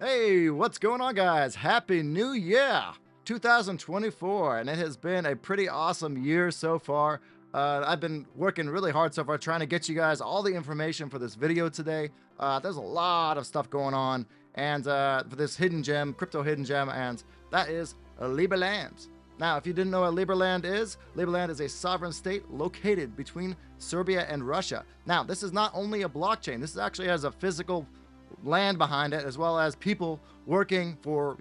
Hey, what's going on, guys? Happy New Year 2024, and it has been a pretty awesome year so far. I've been working really hard so far trying to get you guys all the information for this video today. There's a lot of stuff going on, and for this hidden gem, crypto hidden gem, and that is Liberland. Now, if you didn't know what Liberland is a sovereign state located between Serbia and Russia. Now, this is not only a blockchain, this actually has a physical land behind it, as well as people working for,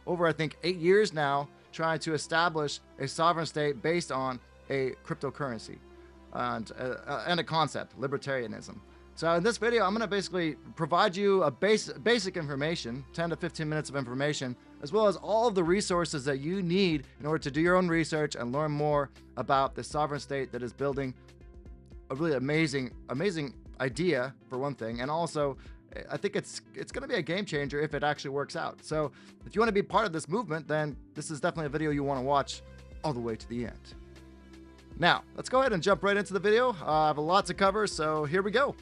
over I think 8 years now, trying to establish a sovereign state based on a cryptocurrency and a concept, libertarianism. So in this video, I'm going to basically provide you a basic information, 10 to 15 minutes of information, as well as all of the resources that you need in order to do your own research and learn more about the sovereign state that is building a really amazing idea, for one thing, and also I think it's going to be a game changer if it actually works out. So if you want to be part of this movement, then this is definitely a video you want to watch all the way to the end. Now, let's go ahead and jump right into the video. I have a lot to cover, so here we go.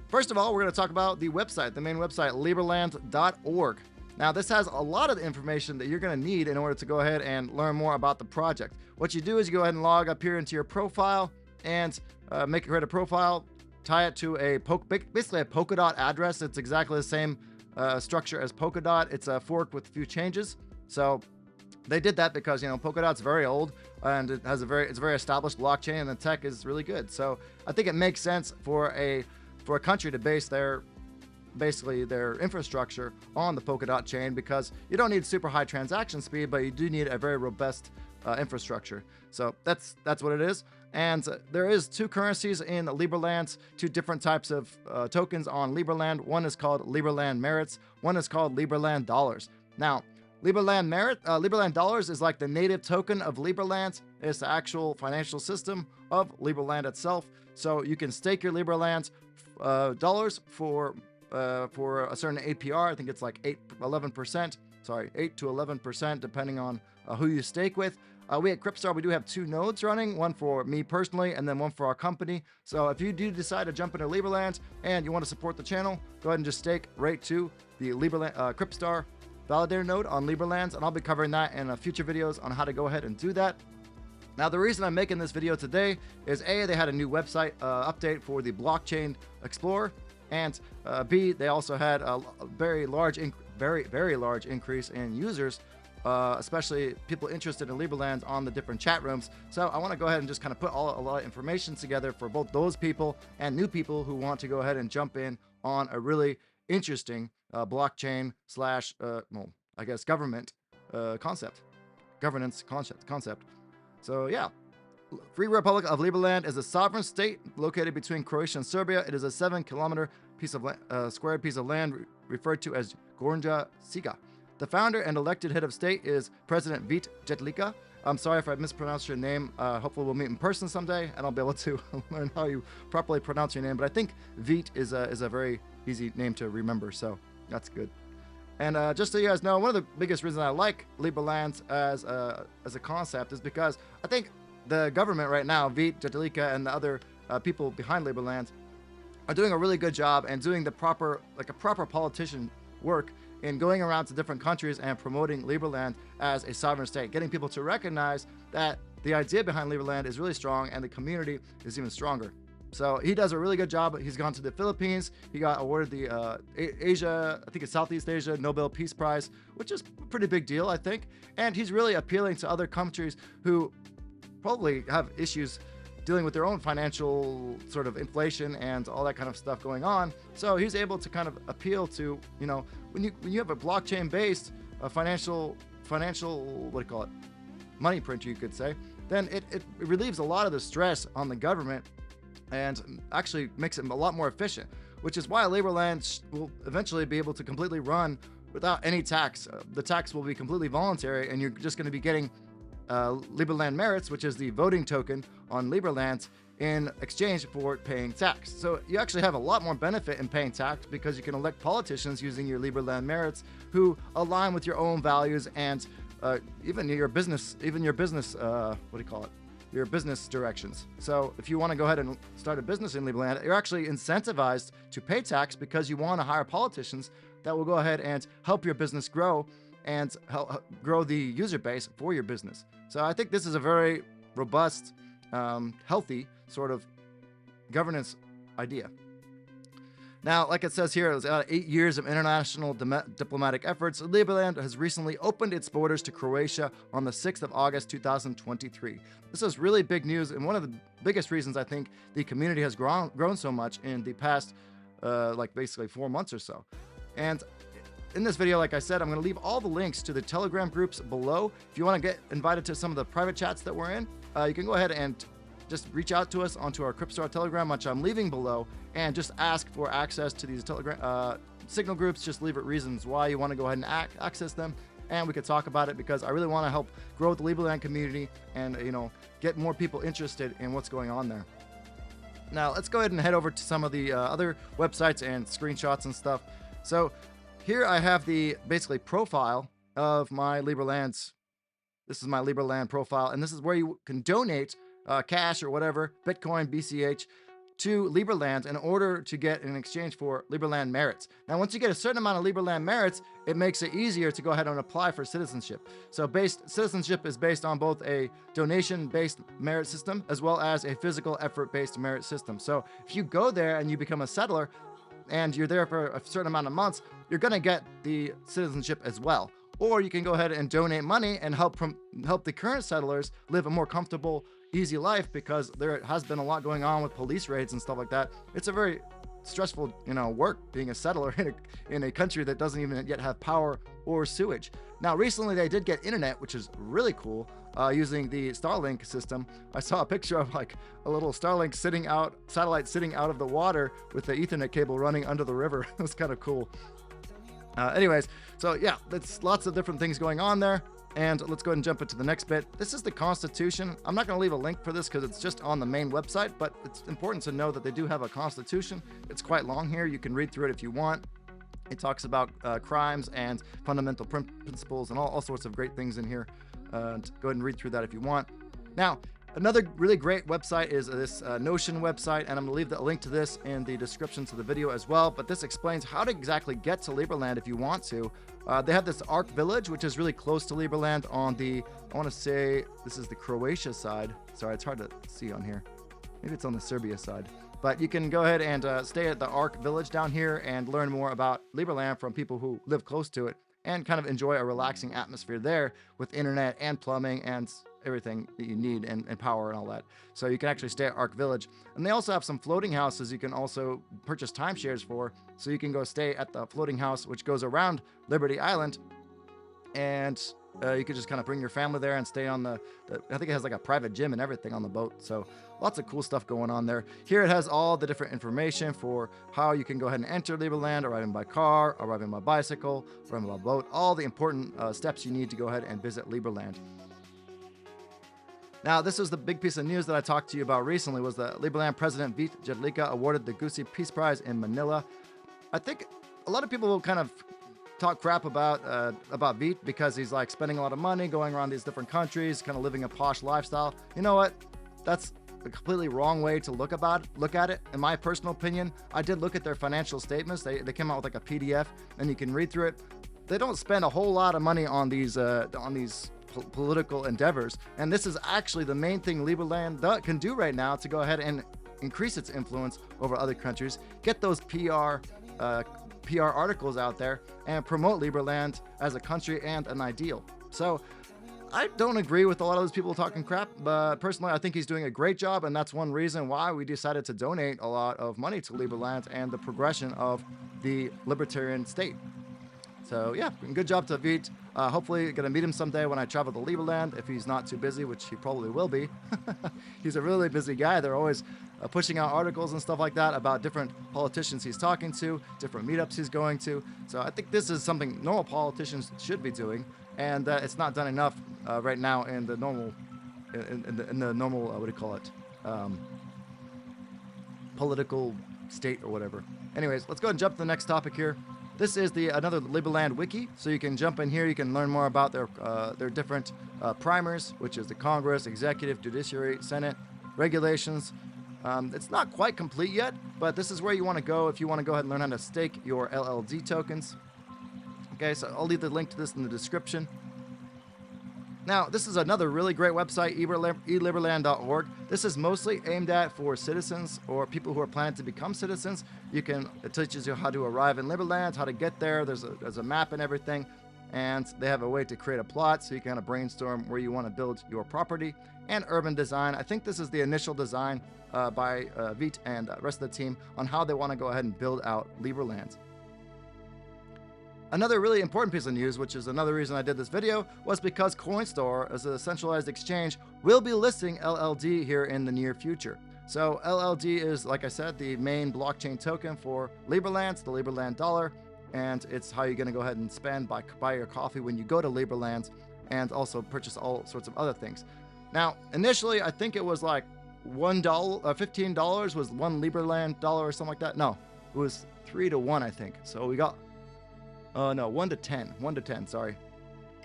First of all, we're going to talk about the website, the main website, liberland.org. Now, this has a lot of the information that you're going to need in order to go ahead and learn more about the project. What you do is you go ahead and log up here into your profile and create a profile, tie it to basically a Polkadot address. It's exactly the same structure as Polkadot. It's a fork with a few changes. So they did that because Polkadot's very old and it's a very established blockchain, and the tech is really good. So I think it makes sense for a country to base their infrastructure on the Polkadot chain, because you don't need super high transaction speed, but you do need a very robust infrastructure. So that's what it is. And there is two currencies in Liberland, two different types of tokens on Liberland. One is called Liberland Merits. One is called Liberland Dollars. Now, Liberland Dollars is like the native token of Liberland. It's the actual financial system of Liberland itself. So you can stake your Liberland dollars for a certain APR. I think it's like 8 to 11%, depending on who you stake with. We at Cryptstar, we do have 2 nodes running, one for me personally and then one for our company. So if you do decide to jump into Liberland and you want to support the channel, go ahead and just stake right to the Liberland Cryptstar validator node on Liberland, and I'll be covering that in future videos on how to go ahead and do that. Now, the reason I'm making this video today is A, they had a new website update for the Blockchain Explorer, and B, they also had a very large increase in users, especially people interested in Liberland on the different chat rooms. So I want to go ahead and just kind of put a lot of information together for both those people and new people who want to go ahead and jump in on a really interesting blockchain slash, government governance concept. So yeah, Free Republic of Liberland is a sovereign state located between Croatia and Serbia. It is a 7-kilometer square piece of land referred to as Gornja Siga. The founder and elected head of state is President Vít Jedlička. I'm sorry if I mispronounced your name. Hopefully we'll meet in person someday and I'll be able to learn how you properly pronounce your name. But I think Vít is a very easy name to remember, so that's good. And just so you guys know, one of the biggest reasons I like Liberland as a concept is because I think the government right now, Vít Jedlička and the other people behind Liberland, are doing a really good job and doing the proper politician work in going around to different countries and promoting Liberland as a sovereign state, getting people to recognize that the idea behind Liberland is really strong and the community is even stronger. So he does a really good job. He's gone to the Philippines. He got awarded the Southeast Asia Nobel Peace Prize, which is a pretty big deal, I think. And he's really appealing to other countries who probably have issues dealing with their own financial sort of inflation and all that kind of stuff going on. So he's able to kind of appeal to, when you have a blockchain-based financial money printer, you could say, then it relieves a lot of the stress on the government and actually makes it a lot more efficient, which is why Liberland will eventually be able to completely run without any tax. The tax will be completely voluntary, and you're just going to be getting Liberland Merits, which is the voting token on Liberland, in exchange for paying tax. So you actually have a lot more benefit in paying tax because you can elect politicians using your Liberland Merits who align with your own values and even your business your business directions. So if you want to go ahead and start a business in Liberland, you're actually incentivized to pay tax because you want to hire politicians that will go ahead and help your business grow and help grow the user base for your business. So I think this is a very robust, healthy sort of governance idea. Now, like it says here, it was 8 years of international diplomatic efforts. Liberland has recently opened its borders to Croatia on the 6th of August, 2023. This is really big news, and one of the biggest reasons I think the community has grown so much in the past, like basically 4 months or so. And in this video, like I said, I'm going to leave all the links to the Telegram groups below. If you want to get invited to some of the private chats that we're in, you can go ahead and just reach out to us onto our Cryptstar Telegram, which I'm leaving below, and just ask for access to these Telegram signal groups. Just leave it reasons why you want to go ahead and access them, and we could talk about it, because I really want to help grow the Liberland community and, you know, get more people interested in what's going on there. Now, let's go ahead and head over to some of the other websites and screenshots and stuff. So here I have the basically profile of my Liberland's. This is my Liberland profile, and this is where you can donate cash or whatever, Bitcoin, BCH, to Liberland in order to get in exchange for Liberland merits. Now, once you get a certain amount of Liberland merits, it makes it easier to go ahead and apply for citizenship. So citizenship is based on both a donation-based merit system as well as a physical effort-based merit system. So if you go there and you become a settler and you're there for a certain amount of months, you're going to get the citizenship as well. Or you can go ahead and donate money and help the current settlers live a more comfortable, easy life, because there has been a lot going on with police raids and stuff like that. It's a very stressful, you know, work being a settler in a country that doesn't even yet have power or sewage. Now, recently they did get internet, which is really cool, using the Starlink system. I saw a picture of like a little Starlink satellite sitting out of the water with the Ethernet cable running under the river. It was kind of cool. Anyways, so yeah, that's lots of different things going on there. And let's go ahead and jump into the next bit. This is the Constitution. I'm not going to leave a link for this because it's just on the main website, but it's important to know that they do have a Constitution. It's quite long here. You can read through it if you want. It talks about crimes and fundamental principles and all sorts of great things in here. Go ahead and read through that if you want. Now, another really great website is this Notion website, and I'm going to leave the link to this in the description to the video as well. But this explains how to exactly get to Liberland if you want to. They have this Ark Village, which is really close to Liberland on the, I want to say this is the Croatia side. Sorry, it's hard to see on here. Maybe it's on the Serbia side. But you can go ahead and stay at the Ark Village down here and learn more about Liberland from people who live close to it, and kind of enjoy a relaxing atmosphere there with internet and plumbing and everything that you need, and power and all that. So you can actually stay at Ark Village. And they also have some floating houses you can also purchase timeshares for. So you can go stay at the floating house, which goes around Liberty Island. And you could just kind of bring your family there and stay on I think it has like a private gym and everything on the boat. So lots of cool stuff going on there. Here it has all the different information for how you can go ahead and enter Liberland, arriving by car, arriving by bicycle, arriving by boat, all the important steps you need to go ahead and visit Liberland. Now, this is the big piece of news that I talked to you about recently, was that Liberland President Vít Jedlička awarded the Gusi Peace Prize in Manila. I think a lot of people will kind of talk crap about Vít because he's like spending a lot of money, going around these different countries, kind of living a posh lifestyle. You know what? That's a completely wrong way to look at it. In my personal opinion, I did look at their financial statements. They came out with like a PDF, and you can read through it. They don't spend a whole lot of money on these political endeavors, and this is actually the main thing Liberland can do right now to go ahead and increase its influence over other countries, get those PR articles out there, and promote Liberland as a country and an ideal. So I don't agree with a lot of those people talking crap, but personally I think he's doing a great job, and that's one reason why we decided to donate a lot of money to Liberland and the progression of the libertarian state. So yeah, good job to Vít. Hopefully gonna meet him someday when I travel to Liberland, if he's not too busy, which he probably will be. He's a really busy guy. They're always pushing out articles and stuff like that about different politicians he's talking to, different meetups he's going to. So I think this is something normal politicians should be doing, and it's not done enough right now in the normal, what do you call it, political state or whatever. Anyways, let's go ahead and jump to the next topic here. this is another Liberland wiki, so you can jump in here. You can learn more about their different primers, which is the Congress, Executive, Judiciary, Senate, regulations. It's not quite complete yet, but this is where you want to go if you want to go ahead and learn how to stake your LLD tokens. Okay, so I'll leave the link to this in the description. Now, this is another really great website, eliberland.org. This is mostly aimed at for citizens or people who are planning to become citizens. It teaches you how to arrive in Liberland, how to get there. There's a map and everything. And they have a way to create a plot so you can kind of brainstorm where you want to build your property. And urban design. I think this is the initial design by Veit and the rest of the team on how they want to go ahead and build out Liberland. Another really important piece of news, which is another reason I did this video, was because Coinstar, as a centralized exchange, will be listing LLD here in the near future. So LLD is, like I said, the main blockchain token for Liberland, the Liberland dollar, and it's how you're going to go ahead and spend buy your coffee when you go to Liberland, and also purchase all sorts of other things. Now, initially, I think it was like $15 was one Liberland dollar or something like that. No, it was 3 to 1, I think. So we got. No, 1 to 10. 1 to 10, sorry.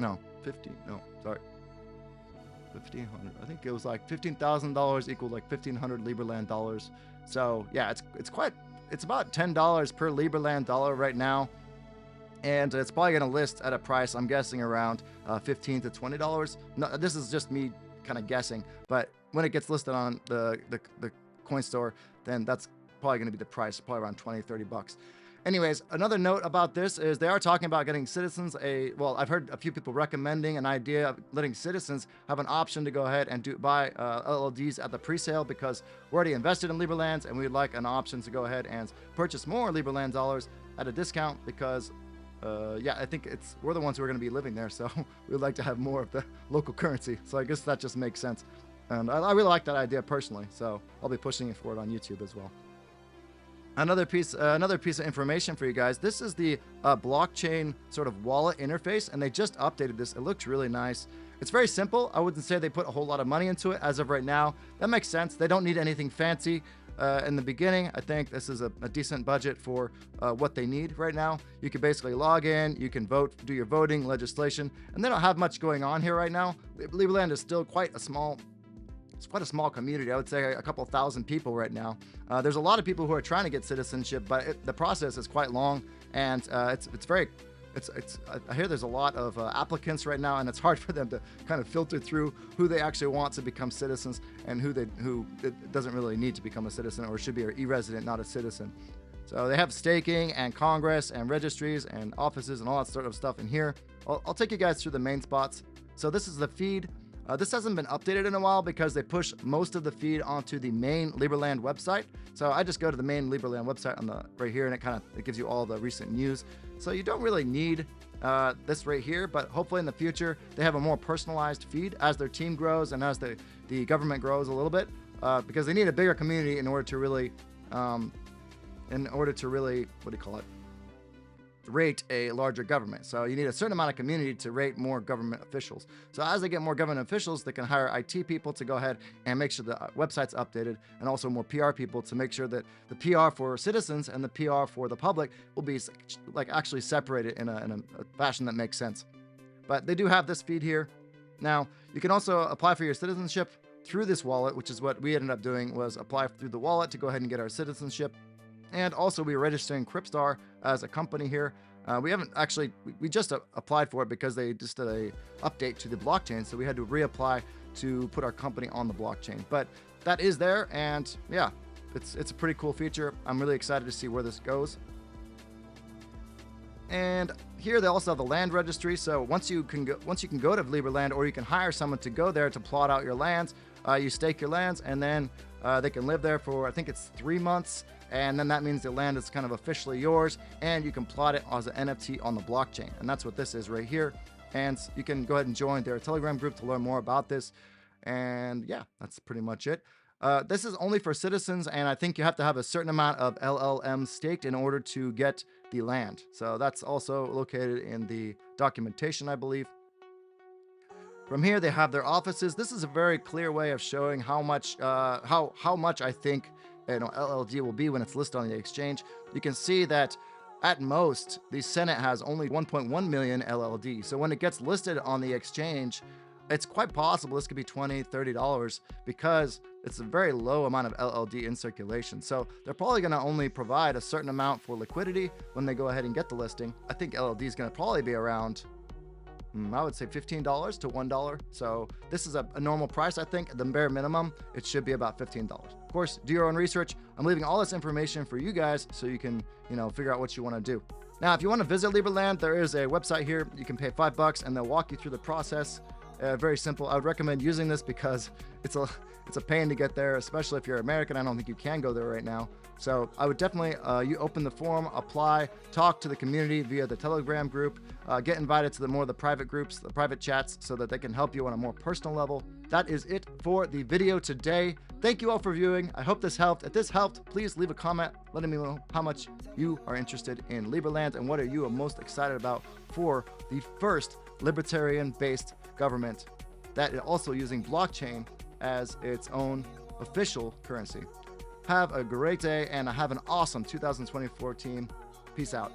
No, 15. No, sorry. 1,500. I think it was like $15,000 equals like 1,500 Liberland dollars. So, yeah, it's about $10 per Liberland dollar right now. And it's probably going to list at a price, I'm guessing, around $15 to $20. No, this is just me kind of guessing. But when it gets listed on the coin store, then that's probably going to be the price, probably around 20, 30 bucks. Anyways, another note about this is they are talking about getting citizens well, I've heard a few people recommending an idea of letting citizens have an option to go ahead and buy LLDs at the pre-sale because we're already invested in Liberland and we'd like an option to go ahead and purchase more Liberland dollars at a discount because, yeah, I think we're the ones who are going to be living there, so we'd like to have more of the local currency. So I guess that just makes sense. And I really like that idea personally, so I'll be pushing it forward on YouTube as well. Another piece of information for you guys. This is the blockchain sort of wallet interface, and they just updated this. It looks really nice. It's very simple. I wouldn't say they put a whole lot of money into it as of right now. That makes sense. They don't need anything fancy in the beginning. I think this is a decent budget for what they need right now. You can basically log in, you can vote, do your voting, legislation, and they don't have much going on here right now. Liberland is still quite a small community. I would say a couple thousand people right now. There's a lot of people who are trying to get citizenship, but the process is quite long, and I hear there's a lot of applicants right now, and it's hard for them to kind of filter through who they actually want to become citizens and who doesn't really need to become a citizen or should be an e-resident, not a citizen. So they have staking and Congress and registries and offices and all that sort of stuff in here. I'll take you guys through the main spots. So this is the feed. This hasn't been updated in a while because they push most of the feed onto the main Liberland website. So I just go to the main Liberland website right here, and it gives you all the recent news. So you don't really need this right here, but hopefully in the future they have a more personalized feed as their team grows and as the government grows a little bit, because they need a bigger community in order to really, rate a larger government. So you need a certain amount of community to rate more government officials. So as they get more government officials, they can hire IT people to go ahead and make sure the website's updated, and also more PR people to make sure that the PR for citizens and the PR for the public will be like actually separated in a fashion that makes sense. But they do have this feed here. Now, you can also apply for your citizenship through this wallet, which is what we ended up doing, was apply through the wallet to go ahead and get our citizenship. And also, we're registering Cryptstar as a company here. We haven't actually, we just applied for it because they just did a update to the blockchain, so we had to reapply to put our company on the blockchain. But that is there, and yeah, it's a pretty cool feature. I'm really excited to see where this goes. And here they also have the land registry. So once you can go to Liberland, or you can hire someone to go there to plot out your lands. You stake your lands, and then they can live there for, I think it's 3 months. And then that means the land is kind of officially yours, and you can plot it as an NFT on the blockchain. And that's what this is right here. And you can go ahead and join their Telegram group to learn more about this. And yeah, that's pretty much it. This is only for citizens, and I think you have to have a certain amount of LLM staked in order to get the land. So that's also located in the documentation, I believe. From here, they have their offices. This is a very clear way of showing how much I think LLD will be when it's listed on the exchange. You can see that at most, the Senate has only 1.1 million LLD. So when it gets listed on the exchange, it's quite possible this could be $20, $30 because it's a very low amount of LLD in circulation. So they're probably going to only provide a certain amount for liquidity when they go ahead and get the listing. I think LLD is going to probably be around, I would say $15 to $1. So this is a normal price. I think the bare minimum, it should be about $15. Of course, do your own research. I'm leaving all this information for you guys so you can, figure out what you want to do. Now, if you want to visit Liberland, there is a website here. You can pay $5 and they'll walk you through the process. Very simple. I would recommend using this because it's a pain to get there, especially if you're American. I don't think you can go there right now. So I would definitely, you open the form, apply, talk to the community via the Telegram group, get invited to the private groups, the private chats, so that they can help you on a more personal level. That is it for the video today. Thank you all for viewing. I hope this helped. If this helped, please leave a comment letting me know how much you are interested in Liberland and what are you most excited about for the first libertarian-based government that is also using blockchain as its own official currency. Have a great day and have an awesome 2024 team. Peace out.